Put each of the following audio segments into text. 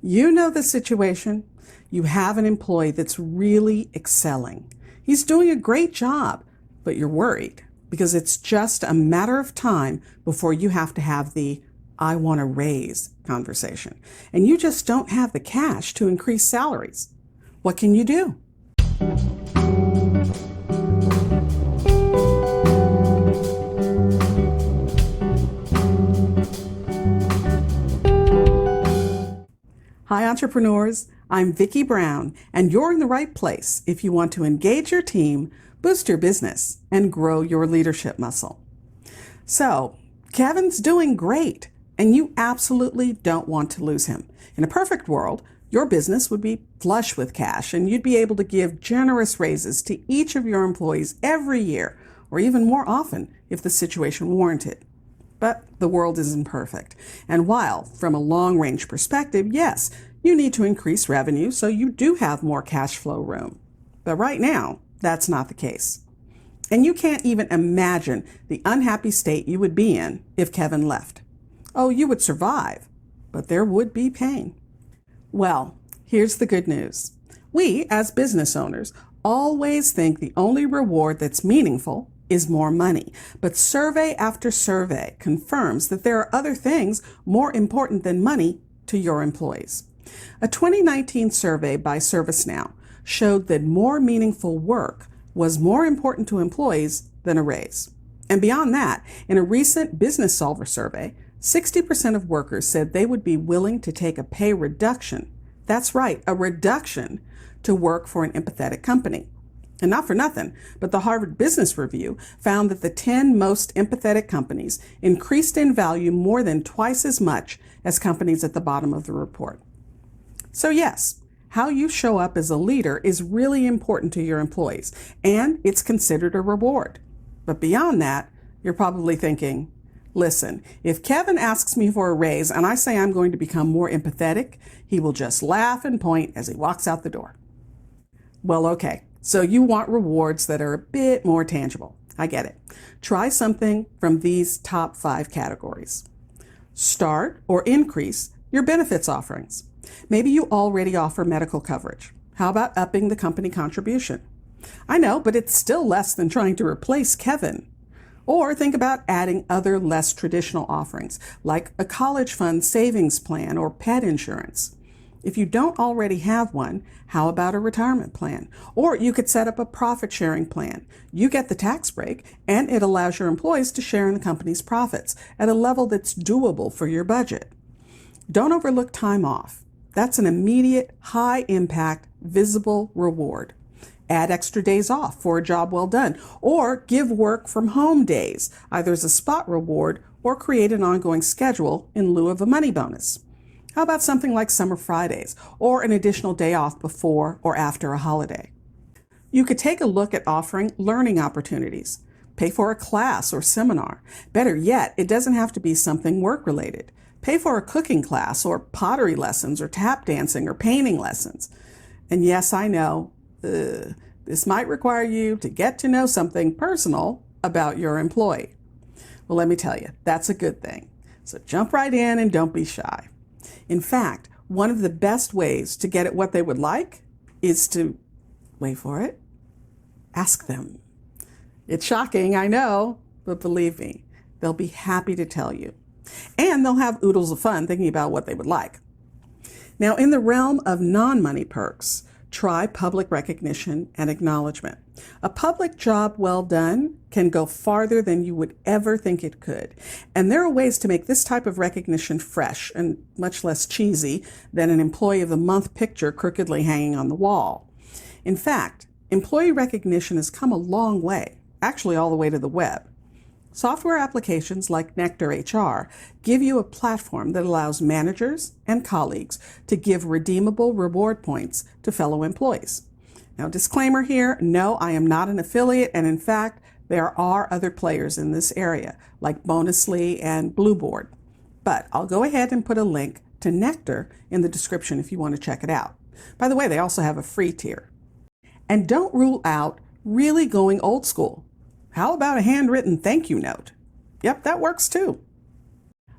You know the situation. You have an employee that's really excelling. He's doing a great job, but you're worried because it's just a matter of time before you have to have the "I want a raise" conversation, and you just don't have the cash to increase salaries. What can you do? Hi, entrepreneurs. I'm Vicky Brown, and you're in the right place if you want to engage your team, boost your business, and grow your leadership muscle. So, Kevin's doing great, and you absolutely don't want to lose him. In a perfect world, your business would be flush with cash, and you'd be able to give generous raises to each of your employees every year, or even more often if the situation warranted. But the world isn't perfect. And while, from a long-range perspective, yes, you need to increase revenue so you do have more cash flow room. But right now, that's not the case. And you can't even imagine the unhappy state you would be in if Kevin left. Oh, you would survive, but there would be pain. Well, here's the good news. We, as business owners, always think the only reward that's meaningful is more money. But survey after survey confirms that there are other things more important than money to your employees. A 2019 survey by ServiceNow showed that more meaningful work was more important to employees than a raise. And beyond that, in a recent Business Solver survey, 60% of workers said they would be willing to take a pay reduction. That's right, a reduction to work for an empathetic company. And not for nothing, but the Harvard Business Review found that the 10 most empathetic companies increased in value more than twice as much as companies at the bottom of the report. So yes, how you show up as a leader is really important to your employees, and it's considered a reward. But beyond that, you're probably thinking, listen, if Kevin asks me for a raise and I say I'm going to become more empathetic, he will just laugh and point as he walks out the door. Well, okay. So you want rewards that are a bit more tangible. I get it. Try something from these top 5 categories. Start or increase your benefits offerings. Maybe you already offer medical coverage. How about upping the company contribution? I know, but it's still less than trying to replace Kevin. Or think about adding other less traditional offerings, like a college fund savings plan or pet insurance. If you don't already have one, how about a retirement plan? Or you could set up a profit-sharing plan. You get the tax break, and it allows your employees to share in the company's profits at a level that's doable for your budget. Don't overlook time off. That's an immediate, high-impact, visible reward. Add extra days off for a job well done, or give work from home days, either as a spot reward or create an ongoing schedule in lieu of a money bonus. How about something like Summer Fridays, or an additional day off before or after a holiday? You could take a look at offering learning opportunities. Pay for a class or seminar. Better yet, it doesn't have to be something work-related. Pay for a cooking class or pottery lessons or tap dancing or painting lessons. And yes, I know, this might require you to get to know something personal about your employee. Well, let me tell you, that's a good thing. So jump right in and don't be shy. In fact, one of the best ways to get at what they would like is to, wait for it, ask them. It's shocking, I know, but believe me, they'll be happy to tell you. And they'll have oodles of fun thinking about what they would like. Now, in the realm of non-money perks, try public recognition and acknowledgement. A public job well done can go farther than you would ever think it could. And there are ways to make this type of recognition fresh and much less cheesy than an Employee of the Month picture crookedly hanging on the wall. In fact, employee recognition has come a long way, actually all the way to the web. Software applications like Nectar HR give you a platform that allows managers and colleagues to give redeemable reward points to fellow employees. Now, disclaimer here, no, I am not an affiliate, and in fact, there are other players in this area, like Bonusly and Blueboard. But I'll go ahead and put a link to Nectar in the description if you want to check it out. By the way, they also have a free tier. And don't rule out really going old school. How about a handwritten thank you note? Yep, that works too.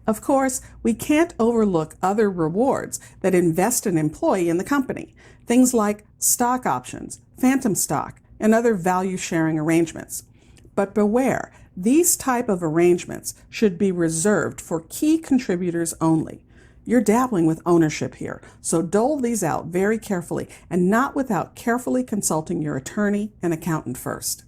Of course, we can't overlook other rewards that invest an employee in the company, things like stock options, phantom stock, and other value-sharing arrangements. But beware, these type of arrangements should be reserved for key contributors only. You're dabbling with ownership here, so dole these out very carefully and not without carefully consulting your attorney and accountant first.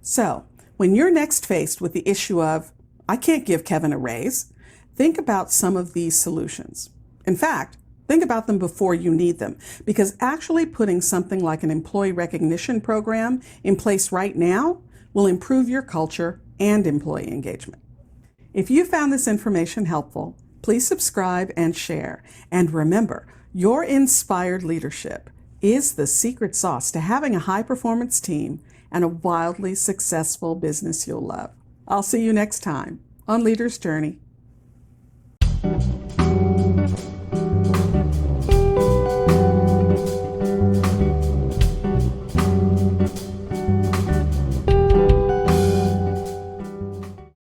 So, when you're next faced with the issue of, I can't give Kevin a raise, think about some of these solutions. In fact, think about them before you need them, because actually putting something like an employee recognition program in place right now will improve your culture and employee engagement. If you found this information helpful, please subscribe and share. And remember, your inspired leadership is the secret sauce to having a high-performance team and a wildly successful business you'll love. I'll see you next time on Leader's Journey.